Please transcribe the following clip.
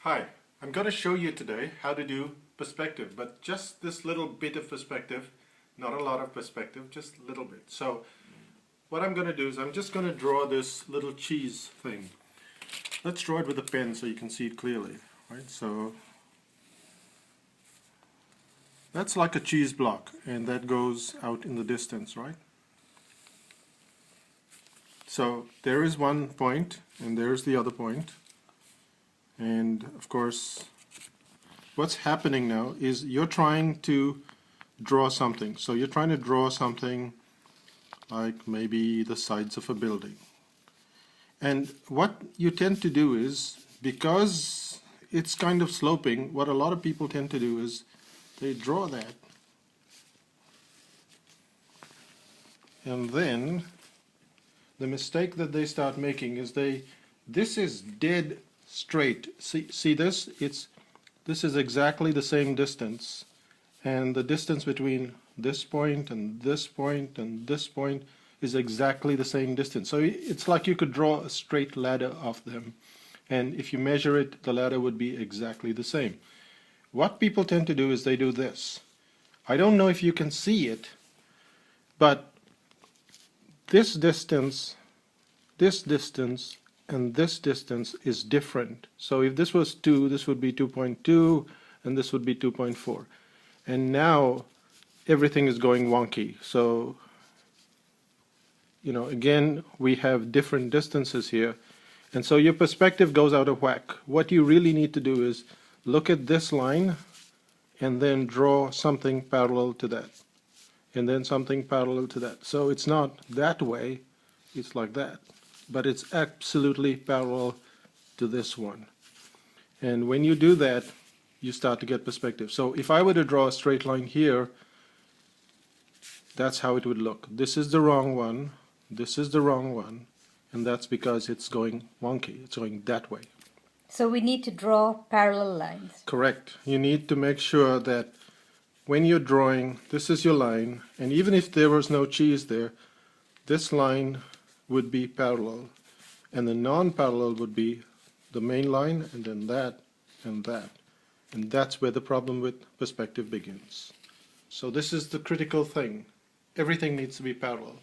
Hi, I'm going to show you today how to do perspective, but just this little bit of perspective, not a lot of perspective, just a little bit. So what I'm going to do is I'm just going to draw this little cheese thing. Let's draw it with a pen so you can see it clearly, right? So that's like a cheese block, and that goes out in the distance, right? So there is one point, and there's the other point. And of course, what's happening now is you're trying to draw something. So you're trying to draw something like maybe the sides of a building. And what you tend to do is, because it's kind of sloping, what a lot of people tend to do is they draw that. And then the mistake that they start making is this is dead straight. See this? This is exactly the same distance, and the distance between this point and this point and this point is exactly the same distance. So it's like you could draw a straight ladder of them, and if you measure it, the ladder would be exactly the same. What people tend to do is they do this. I don't know if you can see it, but this distance, and this distance is different. So if this was 2, this would be 2.2, and this would be 2.4. And now everything is going wonky. So, again, we have different distances here. And so your perspective goes out of whack. What you really need to do is look at this line and then draw something parallel to that. And then something parallel to that. So it's not that way, it's like that. But it's absolutely parallel to this one. And when you do that, you start to get perspective. So if I were to draw a straight line here, that's how it would look. This is the wrong one, this is the wrong one, and that's because it's going wonky, it's going that way. So we need to draw parallel lines. Correct. You need to make sure that when you're drawing, this is your line, and even if there was no cheese there, this line would be parallel, and the non-parallel would be the main line, and then that, and that. And that's where the problem with perspective begins. So this is the critical thing. Everything needs to be parallel.